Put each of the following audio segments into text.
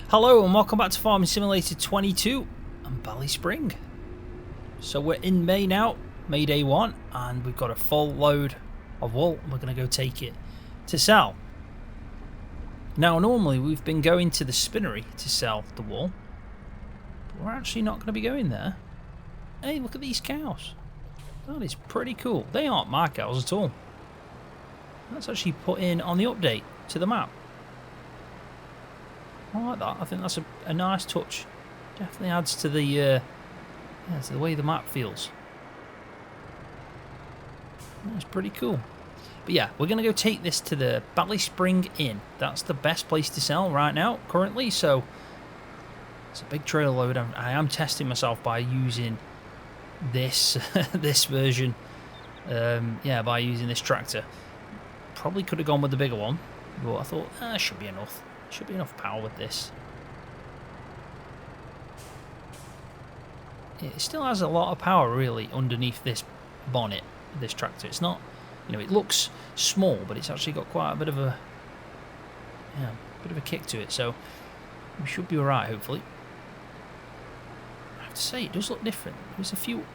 Hello and welcome back to Farming Simulator 22 and ballyspring. So we're in May now, May Day 1, and we've got a full load of wool and we're going to go take it to sell. Now normally we've been going to the spinnery to sell the wool, but we're actually not going to be going there. Hey, look at these cows. That is pretty cool. They aren't my cows at all. That's actually put in on the update to the map. I like that. I think that's a nice touch. Definitely adds to the to the way the map feels. That's pretty cool. But yeah, we're going to go take this to the Ballyspring Inn. That's the best place to sell right now, currently. So it's a big trailer load. I am testing myself by using this this version. Yeah, by using this tractor. Probably could have gone with the bigger one, but I thought should be enough. Should be enough power with this. It still has a lot of power really underneath this bonnet, this tractor. It's not, you know, it looks small, but it's actually got quite a bit of a kick to it. So we should be alright, hopefully. I have to say, it does look different. There's a few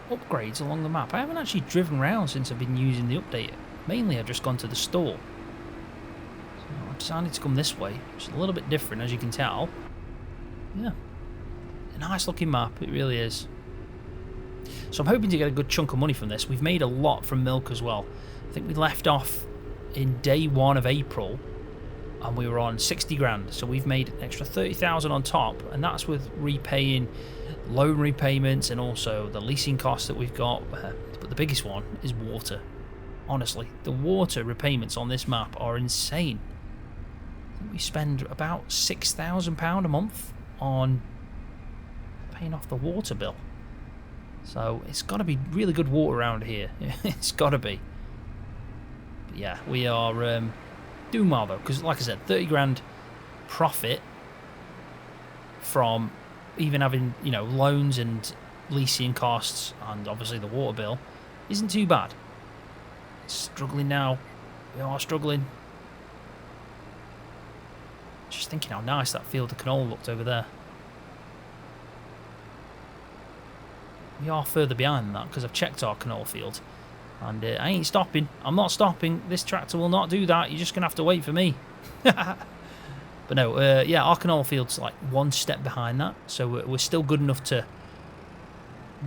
upgrades along the map. I haven't actually driven around since I've been using the update. Mainly I've just gone to the store. I decided to come this way, which is a little bit different, as you can tell. Yeah, a nice looking map, it really is. So I'm hoping to get a good chunk of money from this. We've made a lot from milk as well. I think we left off in day 1 of April and we were on 60 grand, so we've made an extra 30,000 on top, and that's with repaying loan repayments and also the leasing costs that we've got. But the biggest one is water. Honestly, the water repayments on this map are insane. I think we spend about £6,000 a month on paying off the water bill. So it's got to be really good water around here. It's got to be. But yeah, we are doing well though, because like I said, 30 grand profit from even having, you know, loans and leasing costs and obviously the water bill isn't too bad. Struggling now. We are struggling. Just thinking how nice that field of canola looked over there. We are further behind than that because I've checked our canola field. And I ain't stopping. I'm not stopping. This tractor will not do that. You're just going to have to wait for me. But no, yeah, our canola field's like one step behind that. So we're still good enough to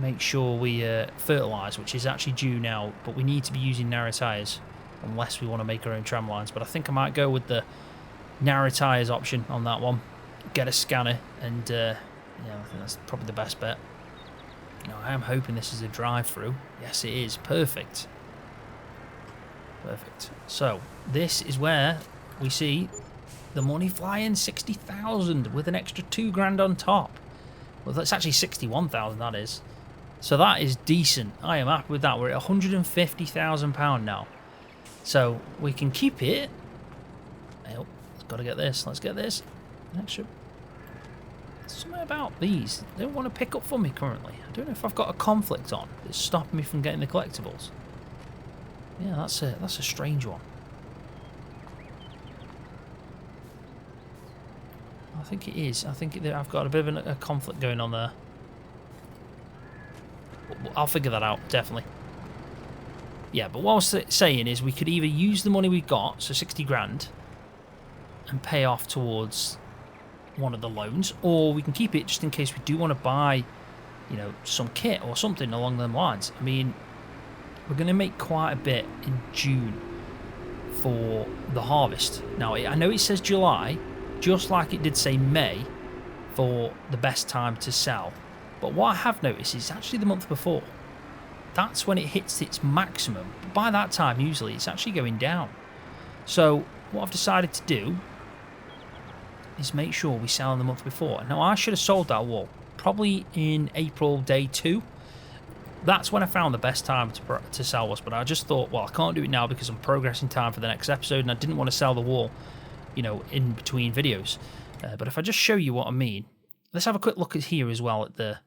make sure we fertilise, which is actually due now. But we need to be using narrow tyres unless we want to make our own tram lines. But I think I might go with the narrow tyres option on that one. Get a scanner and yeah, I think that's probably the best bet. Now, I am hoping this is a drive-through. Yes, it is. Perfect. Perfect. So, this is where we see the money flying. 60,000 with an extra 2 grand on top. Well, that's actually 61,000, that is. So that is decent. I am happy with that. We're at £150,000 now. So, we can keep it. Oh, let's got to get this. Let's get this. Extra. Something about these. They don't want to pick up for me currently. I don't know if I've got a conflict on that's stopping me from getting the collectibles. Yeah, that's a strange one. I think it is. I think I've got a bit of a conflict going on there. I'll figure that out, definitely. Yeah, but what I was saying is we could either use the money we got, so 60 grand, and pay off towards one of the loans, or we can keep it just in case we do want to buy, you know, some kit or something along them lines. I mean, we're going to make quite a bit in June for the harvest. Now, I know it says July, just like it did say May for the best time to sell. But what I have noticed is actually the month before. That's when it hits its maximum. But by that time, usually, it's actually going down. So what I've decided to do is make sure we sell in the month before. Now, I should have sold that wall probably in April day 2. That's when I found the best time to sell was, but I just thought, well, I can't do it now because I'm progressing time for the next episode, and I didn't want to sell the wall, you know, in between videos. But if I just show you what I mean, let's have a quick look at here as well at the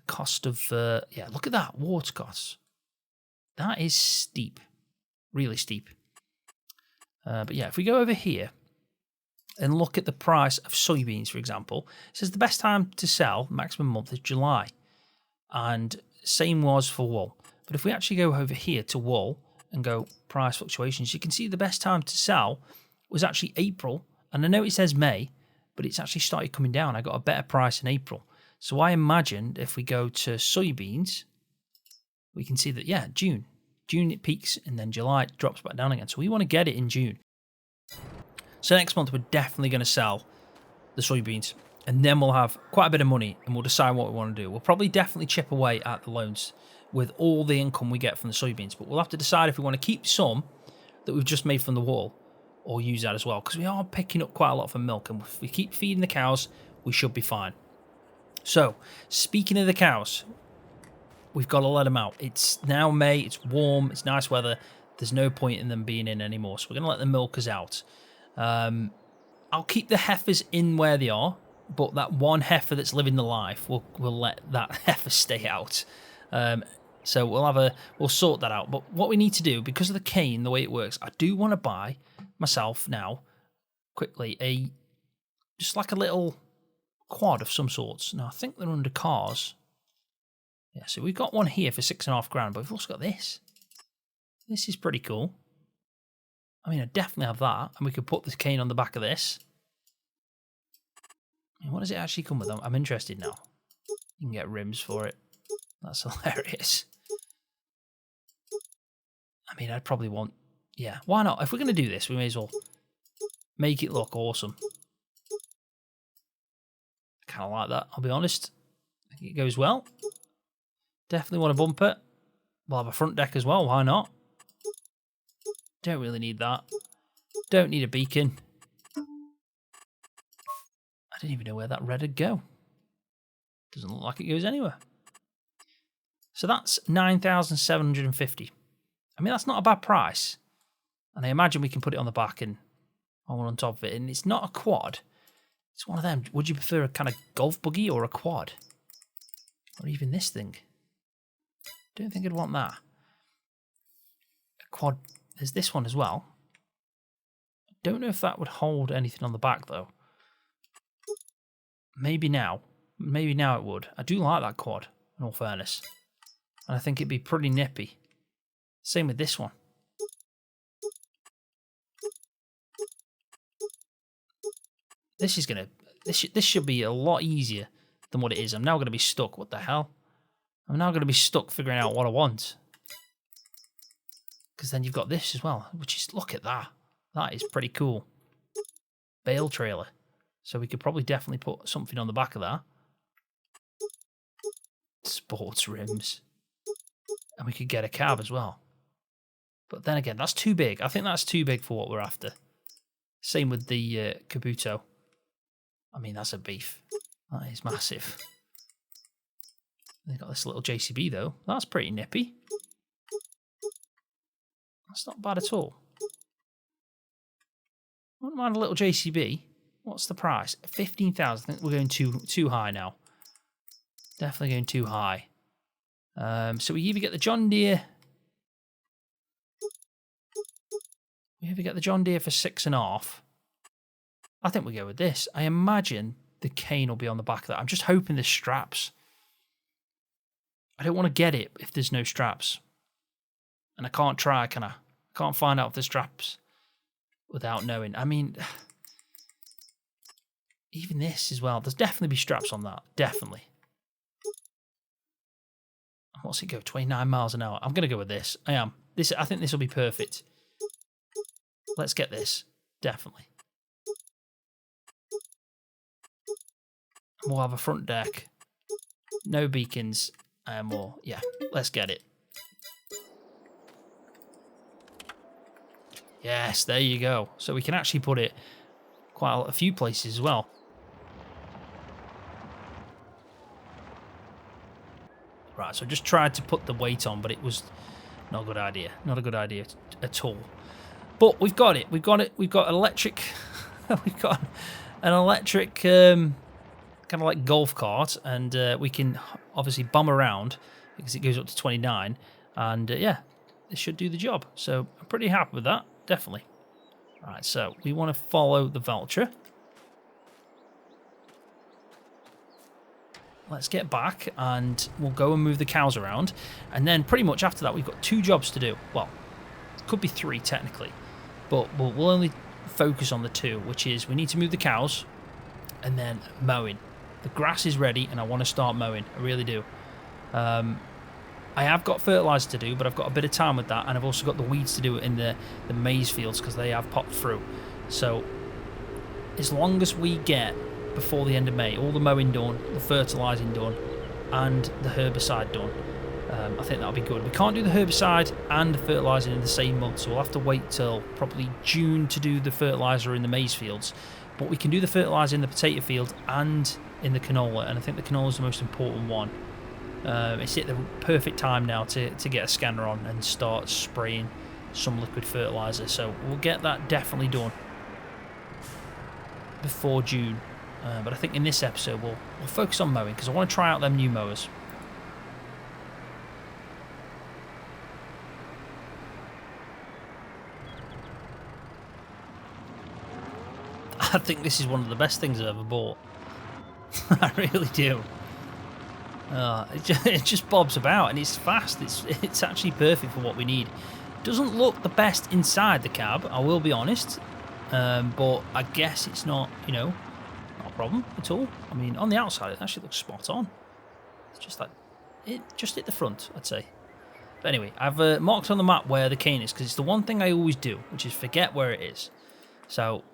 cost of, yeah, look at that, water costs. That is steep, really steep. But yeah, if we go over here and look at the price of soybeans, for example, it says the best time to sell, maximum month, is July. And same was for wool. But if we actually go over here to wool and go price fluctuations, you can see the best time to sell was actually April. And I know it says May, but it's actually started coming down. I got a better price in April. So I imagine if we go to soybeans, we can see that, yeah, June. June it peaks and then July it drops back down again. So we want to get it in June. So next month we're definitely going to sell the soybeans. And then we'll have quite a bit of money and we'll decide what we want to do. We'll probably definitely chip away at the loans with all the income we get from the soybeans. But we'll have to decide if we want to keep some that we've just made from the wool or use that as well. Because we are picking up quite a lot for milk. And if we keep feeding the cows, we should be fine. So, speaking of the cows, we've got to let them out. It's now May. It's warm. It's nice weather. There's no point in them being in anymore. So we're going to let the milkers out. I'll keep the heifers in where they are. But that one heifer that's living the life, we'll let that heifer stay out. So we'll sort that out. But what we need to do, because of the cane, the way it works, I do want to buy myself now, quickly, just like a little quad of some sorts. Now, I think they're under cars. Yeah, so we've got one here for £6,500, but we've also got this. This is pretty cool. I mean, I definitely have that. And we could put this cane on the back of this. What does it actually come with? I'm interested now. You can get rims for it. That's hilarious. I mean, I'd probably want... Yeah, why not? If we're going to do this, we may as well make it look awesome. Kind of like that, I'll be honest. I think it goes well. Definitely want to bump it. We'll have a front deck as well, why not? Don't really need that. Don't need a beacon. I didn't even know where that red would go. Doesn't look like it goes anywhere. So that's 9,750. I mean, that's not a bad price. And I imagine we can put it on the back and on top of it. And it's not a quad. It's one of them. Would you prefer a kind of golf buggy or a quad? Or even this thing? Don't think I'd want that. A quad. There's this one as well. I don't know if that would hold anything on the back, though. Maybe now. Maybe now it would. I do like that quad, in all fairness. And I think it'd be pretty nippy. Same with this one. This is going to... This should be a lot easier than what it is. I'm now going to be stuck. What the hell? I'm now going to be stuck figuring out what I want. Because then you've got this as well, which is... Look at that. That is pretty cool. Bale trailer. So we could probably definitely put something on the back of that. Sports rims. And we could get a cab as well. But then again, that's too big. I think that's too big for what we're after. Same with the Kabuto. I mean, that's a beef. That is massive. They've got this little JCB though. That's pretty nippy. That's not bad at all. I wouldn't mind a little JCB. What's the price? 15,000. I think we're going too high now. Definitely going too high. So we either get the John Deere. We either get the John Deere for 6.5. I think we go with this. I imagine the cane will be on the back of that. I'm just hoping there's straps. I don't want to get it if there's no straps. And I can't try, can I? I can't find out if there's straps without knowing. I mean, even this as well. There's definitely be straps on that. Definitely. What's it go? 29 miles an hour. I'm going to go with this. I am. I think this will be perfect. Let's get this. Definitely. We'll have a front deck. No beacons. And yeah, let's get it. Yes, there you go. So we can actually put it quite a few places as well. Right, so I just tried to put the weight on, but it was not a good idea. Not a good idea at all. But we've got it. We've got it. We've got electric. We've got an electric kind of like golf cart, and we can obviously bum around because it goes up to 29. And yeah, this should do the job. So I'm pretty happy with that. Definitely. Right, so we want to follow the Vulture. Let's get back and we'll go and move the cows around. And then pretty much after that, we've got 2 jobs to do. Well, it could be 3 technically, but we'll only focus on the 2, which is we need to move the cows and then mowing. The grass is ready and I want to start mowing. I really do. I have got fertilizer to do, but I've got a bit of time with that. And I've also got the weeds to do in the maize fields because they have popped through. So as long as we get before the end of May, all the mowing done, the fertilising done, and the herbicide done, I think that'll be good. We can't do the herbicide and the fertilising in the same month, so we'll have to wait till probably June to do the fertiliser in the maize fields. But we can do the fertiliser in the potato field and in the canola, and I think the canola is the most important one. It's at the perfect time now to get a scanner on and start spraying some liquid fertiliser, so we'll get that definitely done before June. But I think in this episode we'll focus on mowing because I want to try out them new mowers. I think this is one of the best things I've ever bought. I really do. It just bobs about and it's fast. It's actually perfect for what we need. Doesn't look the best inside the cab, I will be honest. But I guess it's not, not a problem at all. I mean, on the outside, it actually looks spot on. It's just like, it just hit the front, I'd say. But anyway, I've marked on the map where the cane is because it's the one thing I always do, which is forget where it is. So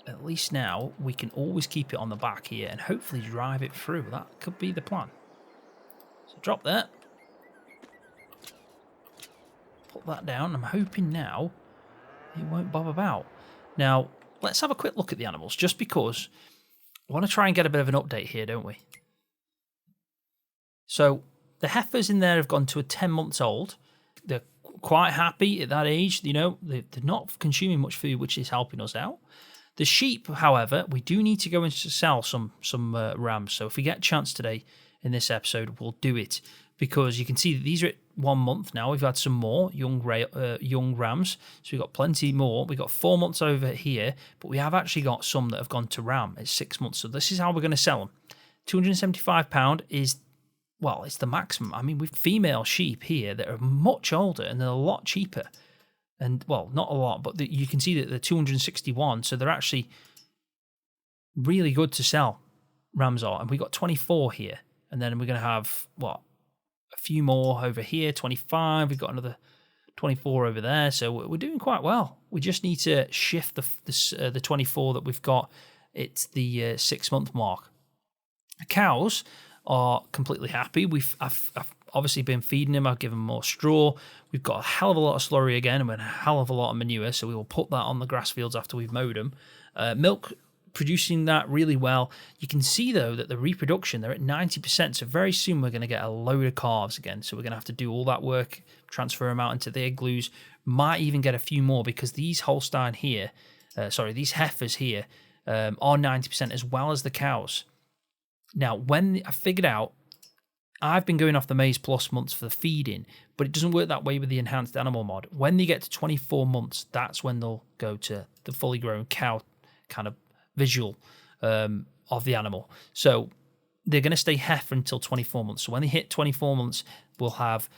at least now we can always keep it on the back here and hopefully drive it through. That could be the plan. So drop that. Put that down. I'm hoping now it won't bob about. Now, let's have a quick look at the animals, just because I want to try and get a bit of an update here, don't we? So the heifers in there have gone to a 10 months old. They're quite happy at that age. They're not consuming much food, which is helping us out. The sheep, however, we do need to go and sell some rams. So if we get a chance today in this episode, we'll do it. Because you can see that these are at 1 month now. We've had some more young rams. So we've got plenty more. We've got 4 months over here. But we have actually got some that have gone to ram at 6 months. So this is how we're going to sell them. £275 is, well, it's the maximum. I mean, we've female sheep here that are much older and they're a lot cheaper. And, well, not a lot, but you can see that they're 261. So they're actually really good to sell, rams are. And we got 24 here. And then we're going to have, what, a few more over here, 25. We've got another 24 over there. So we're doing quite well. We just need to shift the 24 that we've got. It's the 6 month mark. The cows are completely happy. I've obviously been feeding them. I've given them more straw. We've got a hell of a lot of slurry again and a hell of a lot of manure, so we will put that on the grass fields after we've mowed them. Milk, producing that really well. You can see, though, that the reproduction, they're at 90%, so very soon we're going to get a load of calves again, so we're going to have to do all that work, transfer them out into the igloos, might even get a few more because these Holstein here, these heifers here are 90% as well as the cows. Now, when I figured out, I've been going off the Maize Plus months for the feeding, but it doesn't work that way with the enhanced animal mod. When they get to 24 months, that's when they'll go to the fully grown cow kind of visual of the animal. So they're going to stay heifer until 24 months. So when they hit 24 months, we'll have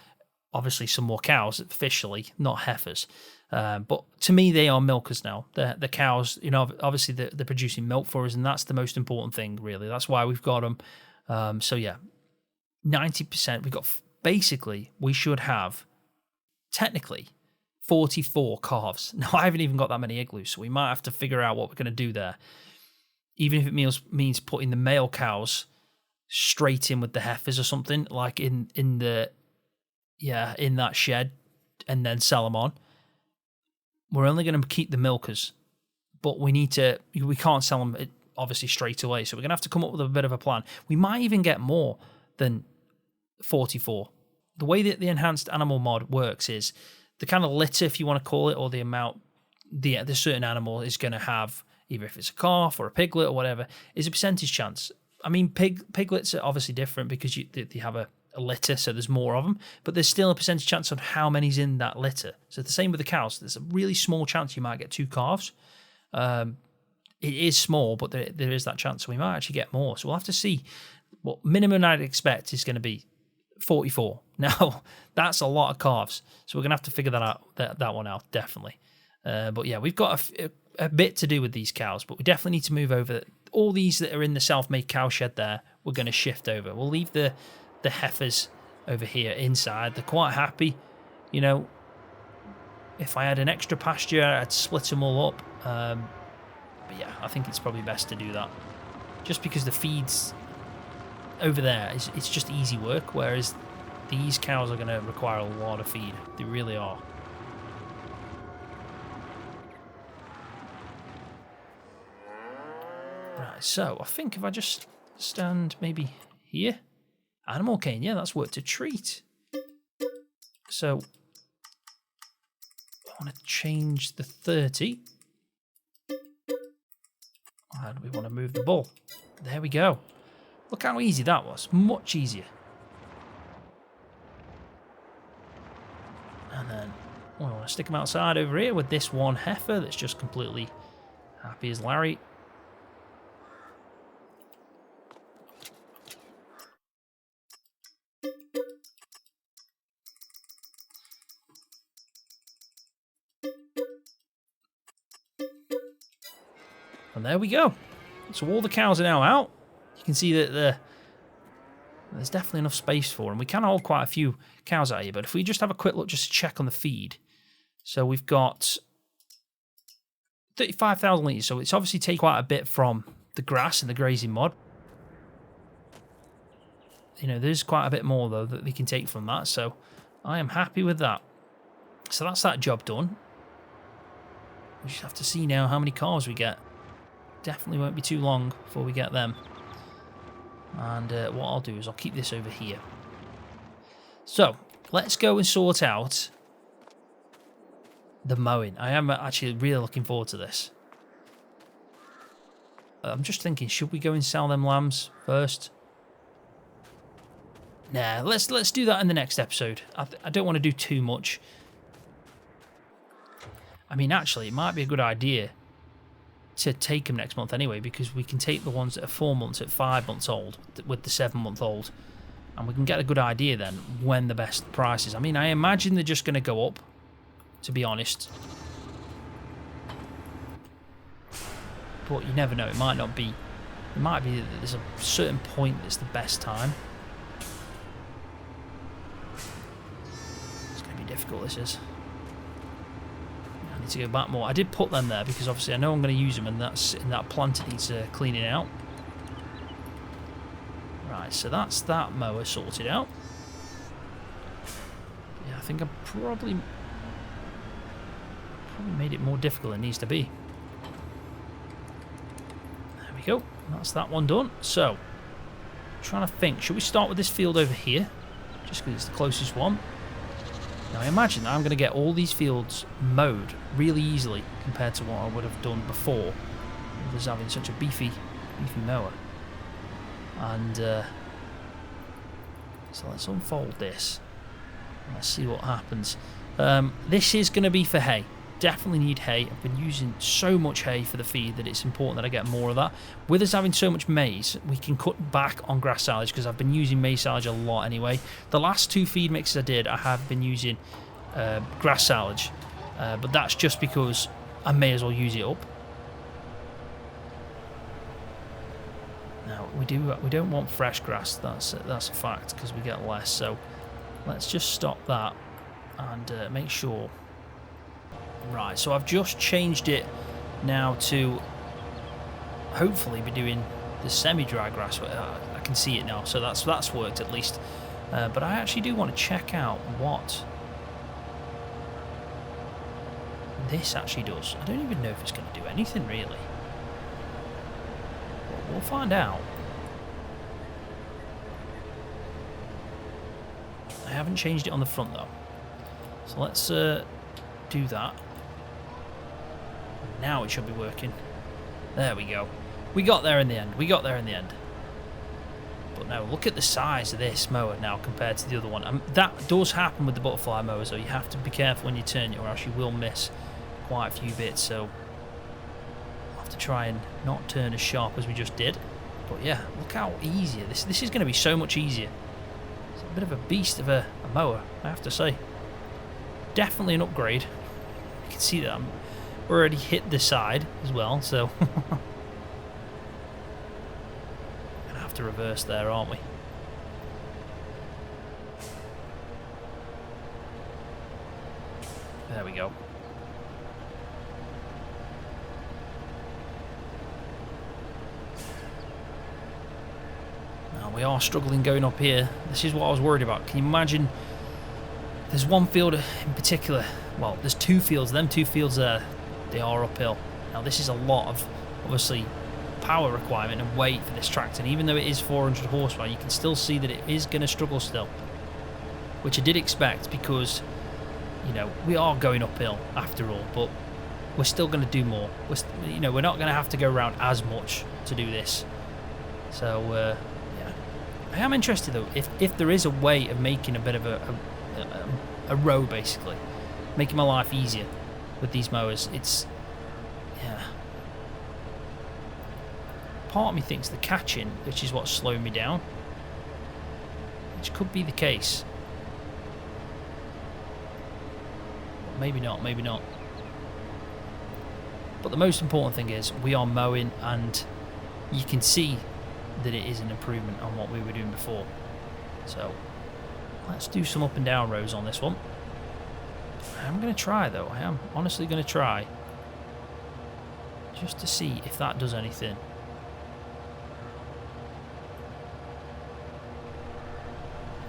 obviously some more cows officially, not heifers. But to me, they are milkers now. The cows, obviously they're producing milk for us, and that's the most important thing, really. That's why we've got them. So yeah. 90%. We've got basically, we should have technically 44 calves. Now, I haven't even got that many igloos, so we might have to figure out what we're going to do there. Even if it means putting the male cows straight in with the heifers or something, like in that shed, and then sell them on. We're only going to keep the milkers, but we can't sell them obviously straight away, so we're going to have to come up with a bit of a plan. We might even get more than 44. The way that the enhanced animal mod works is the kind of litter, if you want to call it, or the amount the certain animal is going to have, either if it's a calf or a piglet or whatever, is a percentage chance. I mean, piglets are obviously different because they have a litter, so there's more of them, but there's still a percentage chance on how many's in that litter. So the same with the cows. There's a really small chance you might get 2 calves. It is small, but there is that chance, so we might actually get more. So we'll have to see. What minimum I'd expect is going to be 44. Now, that's a lot of calves, so we're going to have to figure that one out, definitely. But yeah, we've got a bit to do with these cows, but we definitely need to move over. All these that are in the self-made cow shed there, we're going to shift over. We'll leave the heifers over here inside. They're quite happy. You know, if I had an extra pasture, I'd split them all up. But yeah, I think it's probably best to do that. Just because the feeds over there, it's just easy work, whereas these cows are going to require a lot of feed. They really are. Right, so I think if I just stand maybe here, animal cane, yeah, that's worked a treat. So I want to change the 30. And we want to move the bull. There we go. Look how easy that was. Much easier. And then we want to stick them outside over here with this one heifer that's just completely happy as Larry. And there we go. So all the cows are now out. You can see that there's definitely enough space for them. We can hold quite a few cows out here, but if we just have a quick look just to check on the feed. So we've got 35,000 litres, so it's obviously taken quite a bit from the grass and the grazing mod. You know, there's quite a bit more, though, that they can take from that, so I am happy with that. So that's that job done. We just have to see now how many calves we get. Definitely won't be too long before we get them. And what I'll do is I'll keep this over here. So let's go and sort out the mowing. I am actually really looking forward to this. I'm just thinking, should we go and sell them lambs first? Nah, let's do that in the next episode. I don't want to do too much. I mean, actually, it might be a good idea to take them next month anyway, because we can take the ones that are 4 months at 5 months old with the 7-month-old, and we can get a good idea then when the best price is. I mean, I imagine they're just going to go up, to be honest, but you never know. It might not be. It might be that there's a certain point that's the best time. It's going to be difficult, this is. To go back more. I did put them there because obviously I know I'm going to use them, and that plant needs cleaning out. Right, so that's that mower sorted out. Yeah, I think I probably made it more difficult than it needs to be. There we go. That's that one done. So, I'm trying to think. Should we start with this field over here? Just because it's the closest one. Now, I imagine that I'm going to get all these fields mowed really easily compared to what I would have done before with having such a beefy mower. And so let's unfold this. Let's see what happens. This is going to be for hay. Definitely need hay. I've been using so much hay for the feed that it's important that I get more of that. With us having so much maize, we can cut back on grass silage because I've been using maize silage a lot anyway. The last 2 feed mixes I did, I have been using grass silage, but that's just because I may as well use it up. There Now we don't want fresh grass. That's a fact because we get less. So let's just stop that and make sure. Right. So I've just changed it now to hopefully be doing the semi-dry grass. I can see it now, so that's worked at least. But I actually do want to check out what this actually does. I don't even know if it's going to do anything really. We'll find out. I haven't changed it on the front though. So let's do that. Now it should be working. There we go. We got there in the end. But no, look at the size of this mower now compared to the other one. That does happen with the butterfly mowers though. You have to be careful when you turn it or else you will miss quite a few bits. So I'll have to try and not turn as sharp as we just did. But yeah, look how easy this is going to be. So much easier. It's a bit of a beast of a mower, I have to say. Definitely an upgrade. You can see that I'm already hit the side as well, so gonna have to reverse there, aren't we? There we go. Now we are struggling going up here. This is what I was worried about. Can you imagine? There's one field in particular. Well, there's two fields. Them two fields there, they are uphill. Now this is a lot of, obviously, power requirement and weight for this tractor. And even though it is 400 horsepower, you can still see that it is going to struggle still. Which I did expect because, you know, we are going uphill after all. But we're still going to do more. We're not going to have to go around as much to do this. So, yeah. I am interested though, if there is a way of making a bit of a row, basically. Making my life easier with these mowers. It's, yeah. Part of me thinks the catching, which is what's slowing me down, which could be the case. But maybe not, maybe not. But the most important thing is we are mowing, and you can see that it is an improvement on what we were doing before. So let's do some up and down rows on this one. I'm going to try though. I am honestly going to try. Just to see if that does anything.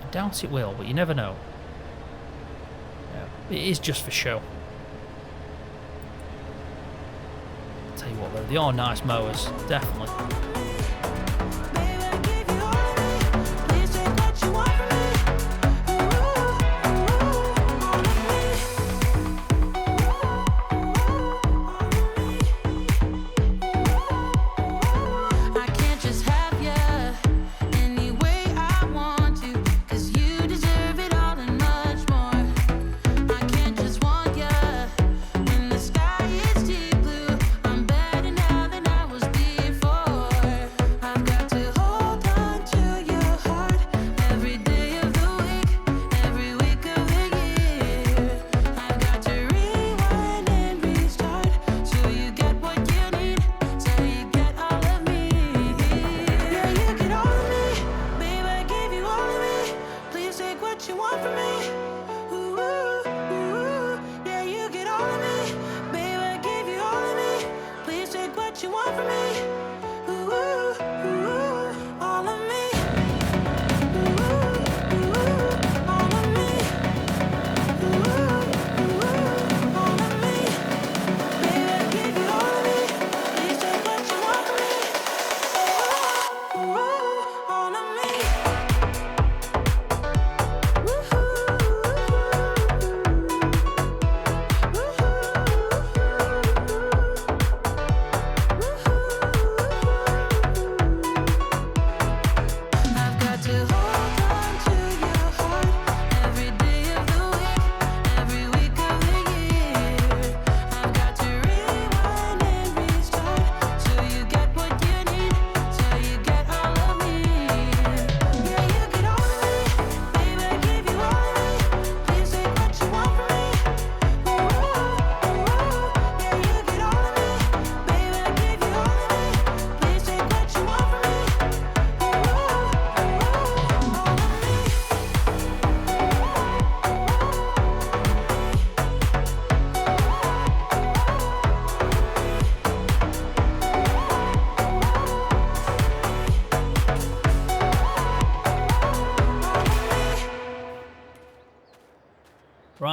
I doubt it will, but you never know. Yeah, it is just for show. I'll tell you what though, they are nice mowers, definitely.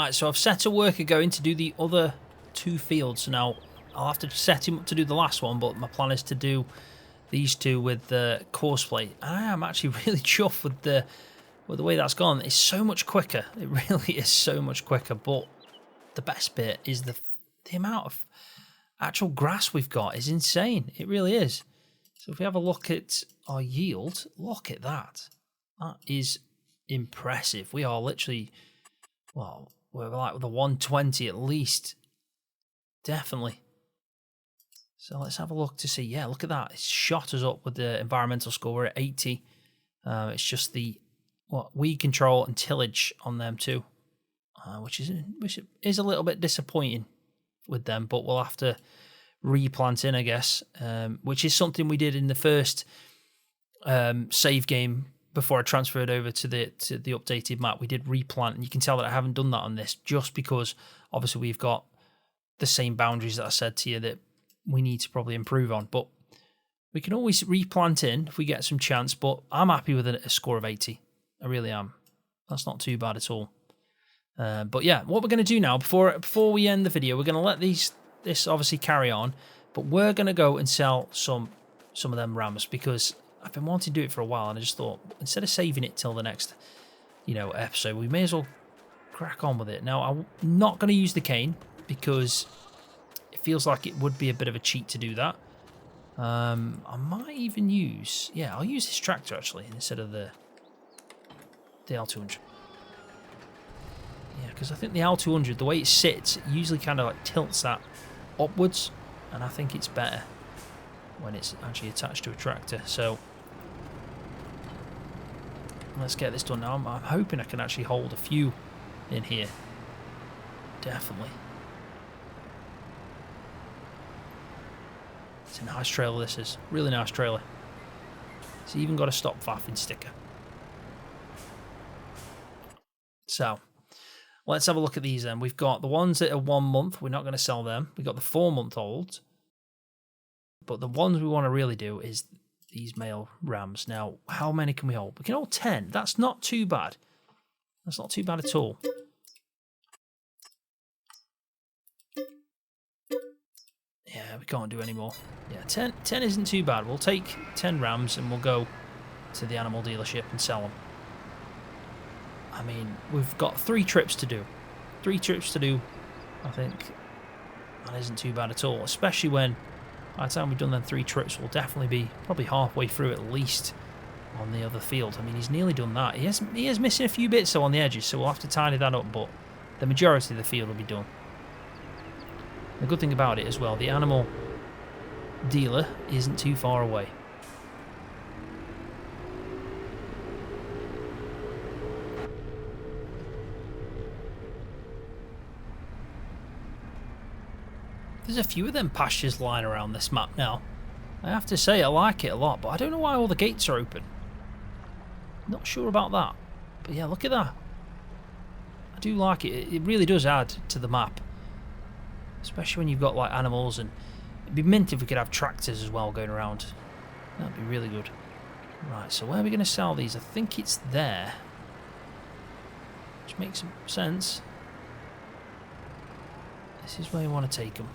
Right, so I've set a worker going to do the other 2 fields. Now, I'll have to set him up to do the last one, but my plan is to do these 2 with the course plate. I am actually really chuffed with the way that's gone. It's so much quicker. It really is so much quicker, but the best bit is the amount of actual grass we've got is insane. It really is. So if we have a look at our yield, look at that. That is impressive. We are literally, well, we're like with a 120 at least. Definitely. So let's have a look to see. Yeah, look at that. It's shot us up with the environmental score. We're at 80. It's just the weed control and tillage on them too, which is a little bit disappointing with them, but we'll have to replant in, I guess, which is something we did in the first save game before I transferred over to the updated map. We did replant, and you can tell that I haven't done that on this just because obviously we've got the same boundaries that I said to you that we need to probably improve on, but we can always replant in if we get some chance. But I'm happy with a score of 80. I really am. That's not too bad at all. But yeah, what we're going to do now, before we end the video, we're going to let this obviously carry on, but we're going to go and sell some of them rams because I've been wanting to do it for a while, and I just thought instead of saving it till the next, episode, we may as well crack on with it. Now, I'm not going to use the cane because it feels like it would be a bit of a cheat to do that. I might even use, I'll use this tractor actually instead of the L200. Yeah, because I think the L200, the way it sits, it usually kind of like tilts that upwards, and I think it's better when it's actually attached to a tractor. So let's get this done now. I'm hoping I can actually hold a few in here. Definitely. It's a nice trailer, this is. Really nice trailer. It's even got a stop faffing sticker. So, let's have a look at these then. We've got the ones that are 1 month. We're not going to sell them. We've got the 4-month-olds. But the ones we want to really do is these male rams. Now, how many can we hold? We can hold 10. That's not too bad. That's not too bad at all. Yeah, we can't do any more. Yeah, 10 isn't too bad. We'll take 10 rams and we'll go to the animal dealership and sell them. I mean, we've got 3 trips to do. 3 trips to do, I think that isn't too bad at all. Especially when, by the time we've done them 3 trips, we'll definitely be probably halfway through at least on the other field. I mean, he's nearly done that. He is missing a few bits though on the edges, so we'll have to tidy that up, but the majority of the field will be done. The good thing about it as well, the animal dealer isn't too far away. There's a few of them pastures lying around this map now. I have to say I like it a lot, but I don't know why all the gates are open. Not sure about that. But yeah, look at that. I do like it. It really does add to the map. Especially when you've got like animals, and it'd be mint if we could have tractors as well going around. That'd be really good. Right, so where are we going to sell these? I think it's there. Which makes some sense. This is where you want to take them.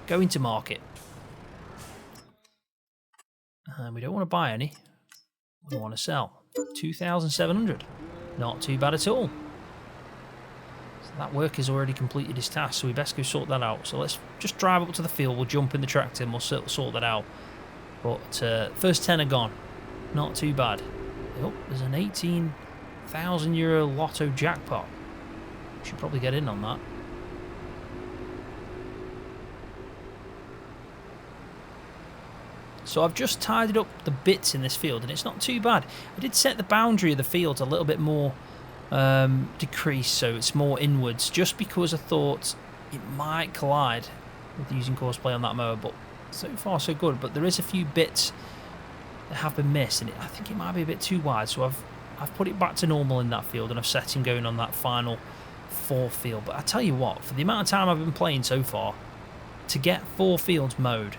Go into market. And we don't want to buy any. We want to sell. 2,700. Not too bad at all. So that worker's already completed his task, so we best go sort that out. So let's just drive up to the field. We'll jump in the tractor and we'll sort that out. But first 10 are gone. Not too bad. Oh, there's an €18,000 lotto jackpot. We should probably get in on that. So I've just tidied up the bits in this field, and it's not too bad. I did set the boundary of the field a little bit more decreased, so it's more inwards, just because I thought it might collide with using courseplay on that mower, but so far so good. But there is a few bits that have been missed, and I think it might be a bit too wide, so I've put it back to normal in that field, and I've set him going on that final 4th field. But I tell you what, for the amount of time I've been playing so far, to get 4 fields mowed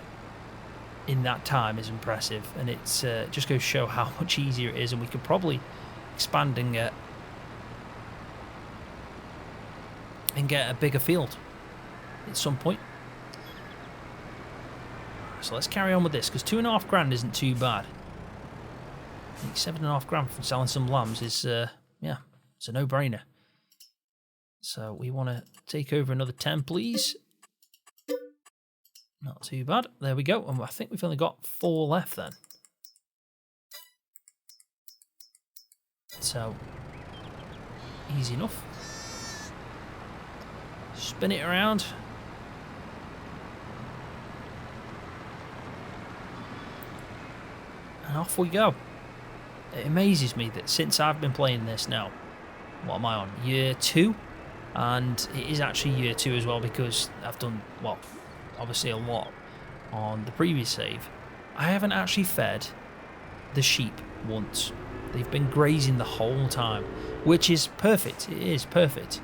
in that time is impressive, and it's just goes to show how much easier it is, and we could probably expand and get and get a bigger field at some point. So let's carry on with this, because £2.5 grand isn't too bad. I think £7.5 grand from selling some lambs is, yeah, it's a no-brainer. So we want to take over another 10, please. Not too bad. There we go. And I think we've only got 4 left then. So, easy enough. Spin it around. And off we go. It amazes me that since I've been playing this now, what am I on? Year 2? And it is actually year 2 as well, because I've done, well, obviously a lot on the previous save. I haven't actually fed the sheep once. They've been grazing the whole time, which is perfect. It is perfect.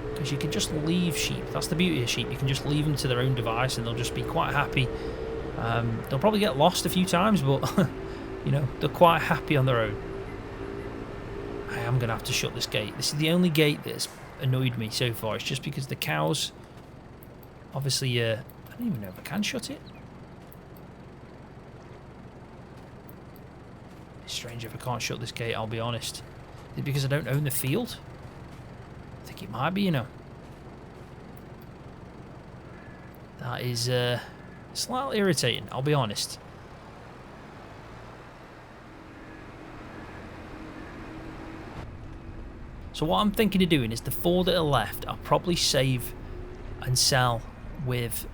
Because you can just leave sheep. That's the beauty of sheep. You can just leave them to their own device and they'll just be quite happy. They'll probably get lost a few times, but you know, they're quite happy on their own. I am going to have to shut this gate. This is the only gate that's annoyed me so far. It's just because the cows, obviously, I don't even know if I can shut it. It's strange if I can't shut this gate, I'll be honest. Is it because I don't own the field? I think it might be, you know. That is slightly irritating, I'll be honest. So what I'm thinking of doing is the 4 that are left, I'll probably save and sell with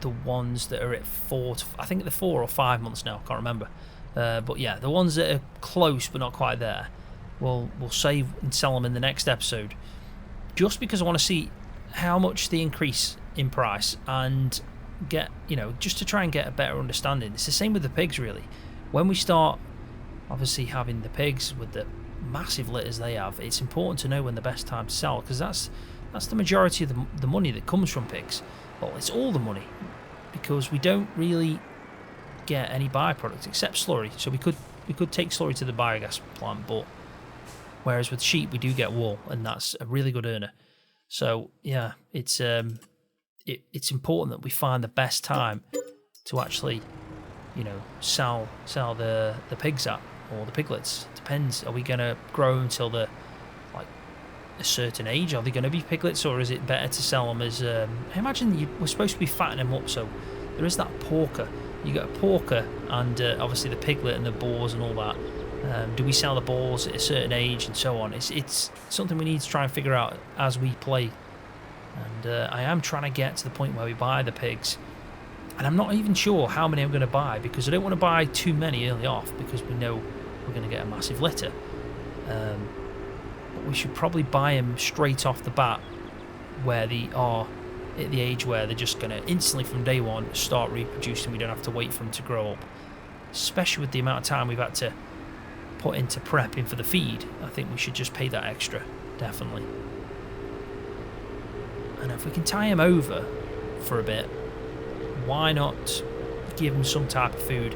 the ones that are at 4 to, I think they're 4 or 5 months now, I can't remember. But yeah, the ones that are close but not quite there, we'll save and sell them in the next episode. Just because I want to see how much they increase in price and get, you know, just to try and get a better understanding. It's the same with the pigs, really. When we start, obviously, having the pigs with the massive litters they have, it's important to know when the best time to sell, because that's the majority of the money that comes from pigs. Well, it's all the money, because we don't really get any byproducts except slurry. So we could take slurry to the biogas plant, but whereas with sheep we do get wool, and that's a really good earner. So yeah, it's important that we find the best time to actually, you know, sell the pigs at, or the piglets. Depends. Are we going to grow until they're like a certain age? Are they going to be piglets, or is it better to sell them as I imagine we're supposed to be fattening them up, so there is that porker. You got a porker and obviously the piglet and the boars and all that. Do we sell the boars at a certain age and so on? It's something we need to try and figure out as we play. And I am trying to get to the point where we buy the pigs. And I'm not even sure how many I'm going to buy, because I don't want to buy too many early off, because we know we're going to get a massive litter. But we should probably buy them straight off the bat, where they are at the age where they're just going to instantly from day one start reproducing. We don't have to wait for them to grow up. Especially with the amount of time we've had to put into prepping for the feed, I think we should just pay that extra, definitely. And if we can tie them over for a bit, why not give them some type of food?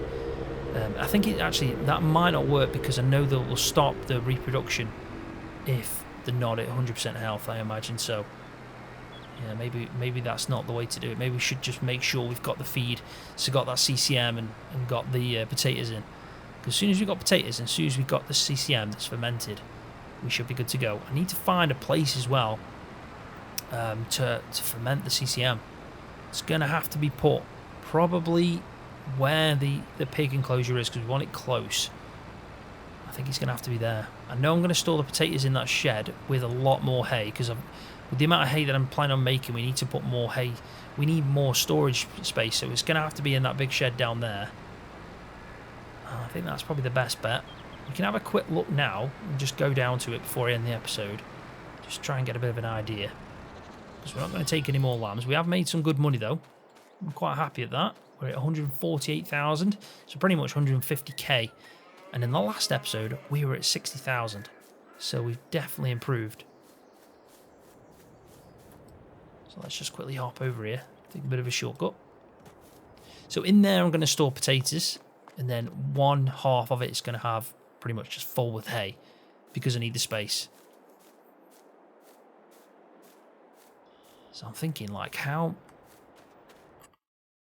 I think that might not work, because I know they'll stop the reproduction if they're not at 100% health, I imagine. So yeah, maybe that's not the way to do it. Maybe we should just make sure we've got the feed, so got that CCM and got the potatoes in. Because as soon as we've got potatoes and as soon as we've got the CCM that's fermented, we should be good to go. I need to find a place as well to ferment the CCM. It's going to have to be put probably where the pig enclosure is, because we want it close. I think it's going to have to be there. I know I'm going to store the potatoes in that shed with a lot more hay, because with the amount of hay that I'm planning on making, we need to put more hay. We need more storage space, so it's going to have to be in that big shed down there. I think that's probably the best bet. We can have a quick look now and just go down to it before I end the episode. Just try and get a bit of an idea. Because we're not going to take any more lambs. We have made some good money though. I'm quite happy at that. We're at 148,000, so pretty much 150k. And in the last episode, we were at 60,000. So we've definitely improved. So let's just quickly hop over here. Take a bit of a shortcut. So in there, I'm going to store potatoes. And then one half of it is going to have pretty much just full with hay. because I need the space. So I'm thinking like how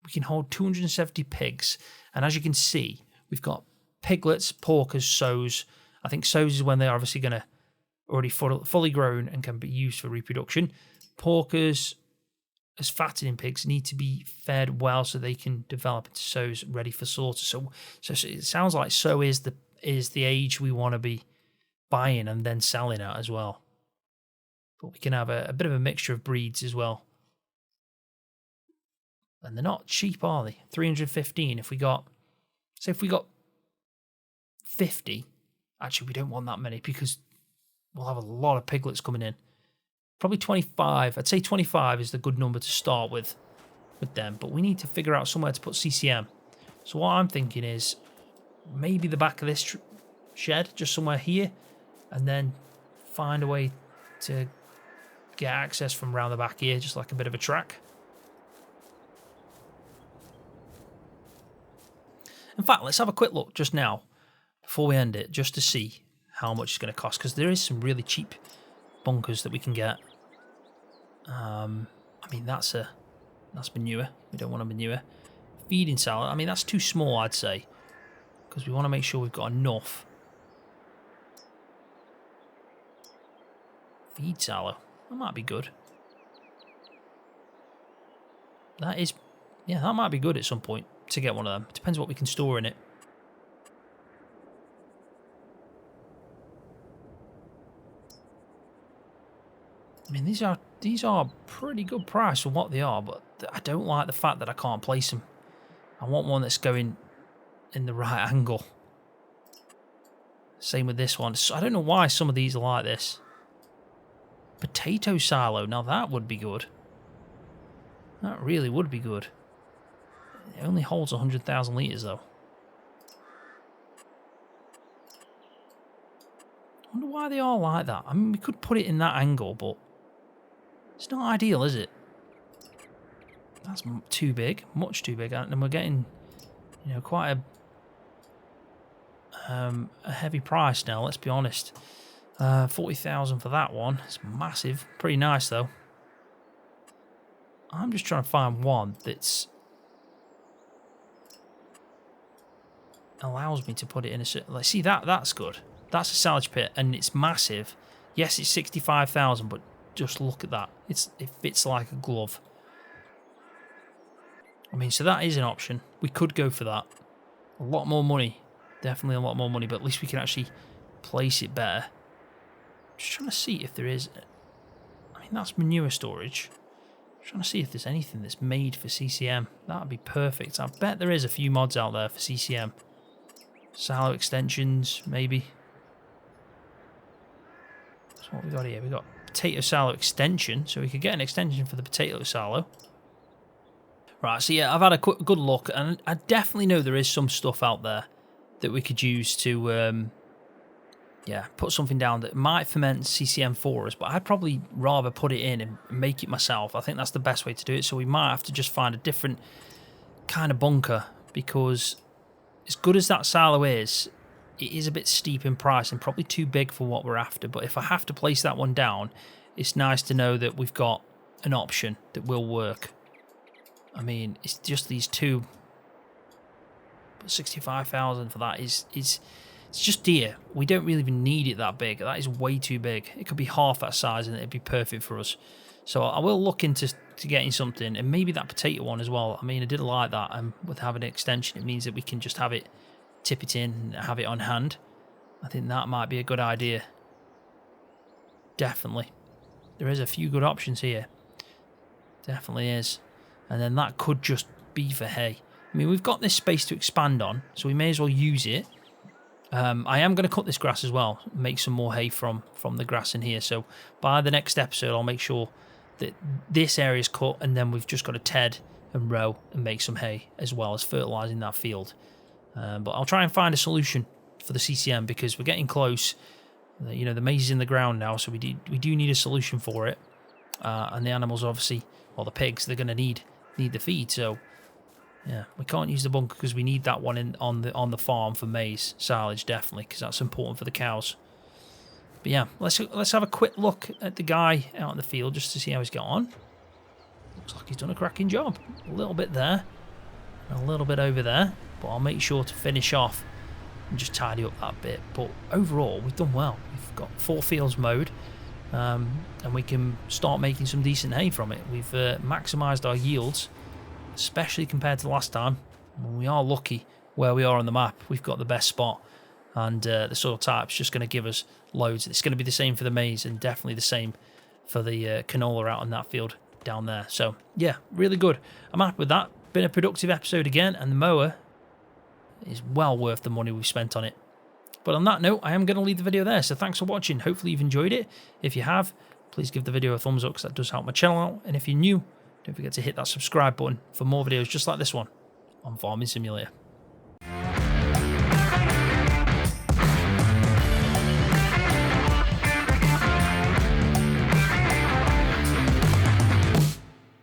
we can hold 270 pigs. And as you can see, we've got piglets, porkers, sows. I think sows is when they're obviously going to already fully grown and can be used for reproduction. Porkers, as fattening pigs, need to be fed well so they can develop into sows ready for slaughter. So it sounds like sow is the age we want to be buying and then selling at as well. But we can have a bit of a mixture of breeds as well. And they're not cheap, are they? 315. If we got 50, actually we don't want that many because we'll have a lot of piglets coming in. Probably 25. I'd say 25 is the good number to start with them. But we need to figure out somewhere to put CCM. So what I'm thinking is maybe the back of this shed, just somewhere here, and then find a way to get access from around the back here, just like a bit of a track. In fact, let's have a quick look just now before we end it, just to see how much it's going to cost, because there is some really cheap bunkers that we can get. I mean, that's manure. We don't want a manure. Feeding salad. I mean, that's too small, I'd say, because we want to make sure we've got enough. Feed sallow. That might be good. That might be good at some point to get one of them. Depends what we can store in it. I mean, these are pretty good price for what they are, but I don't like the fact that I can't place them. I want one that's going in the right angle. Same with this one. So I don't know why some of these are like this. Potato silo. Now that would be good. That really would be good. It only holds 100,000 litres though. I wonder why they are like that. I mean, we could put it in that angle, but it's not ideal, is it? That's too big, much too big, and we're getting, quite a heavy price now. Let's be honest. 40,000 for that one. It's massive. Pretty nice though. I'm just trying to find one that's allows me to put it in a certain. Like, see that's good. That's a silage pit, and it's massive. Yes, it's 65,000, but just look at that. It fits like a glove. I mean, so that is an option. We could go for that. A lot more money. Definitely a lot more money, but at least we can actually place it better. Just trying to see if there is. I mean, that's manure storage. Trying to see if there's anything that's made for CCM. That would be perfect. I bet there is a few mods out there for CCM. Silo extensions, maybe. That's what we got here. We got potato silo extension, so we could get an extension for the potato silo. Right, so yeah, I've had a good look, and I definitely know there is some stuff out there that we could use to, put something down that might ferment CCM for us, but I'd probably rather put it in and make it myself. I think that's the best way to do it, so we might have to just find a different kind of bunker, because as good as that silo is, it is a bit steep in price and probably too big for what we're after. But if I have to place that one down, it's nice to know that we've got an option that will work. I mean, it's just these two. But 65,000 for that is it's just dear. We don't really even need it that big. That is way too big. It could be half that size and it'd be perfect for us. So I will look into getting something, and maybe that potato one as well. I mean, I did like that, and with having an extension, it means that we can just have it, tip it in, and have it on hand. I think that might be a good idea. Definitely. There is a few good options here. Definitely is. And then that could just be for hay. I mean, we've got this space to expand on, so we may as well use it. I am going to cut this grass as well, make some more hay from the grass in here. So by the next episode, I'll make sure that this area is cut, and then we've just got to ted and row and make some hay, as well as fertilising that field. But I'll try and find a solution for the CCM, because we're getting close. The maize is in the ground now, so we do need a solution for it. And the animals, obviously, well, the pigs, they're going to need the feed. So yeah, we can't use the bunker because we need that one on the farm for maize silage, definitely, because that's important for the cows. But yeah, let's have a quick look at the guy out in the field just to see how he's got on. Looks like he's done a cracking job. A little bit there, and a little bit over there, but I'll make sure to finish off and just tidy up that bit. But overall, we've done well. We've got 4 fields mowed, and we can start making some decent hay from it. We've maximised our yields, especially compared to last time. We are lucky where we are on the map. We've got the best spot, and the soil type's just going to give us loads. It's going to be the same for the maize, and definitely the same for the canola out on that field down there. So yeah, really good. I'm happy with that. Been a productive episode again, and the mower is well worth the money we've spent on it. But on that note, I am going to leave the video there. So thanks for watching. Hopefully you've enjoyed it. If you have, please give the video a thumbs up, because that does help my channel out. And if you're new, don't forget to hit that subscribe button for more videos just like this one on Farming Simulator.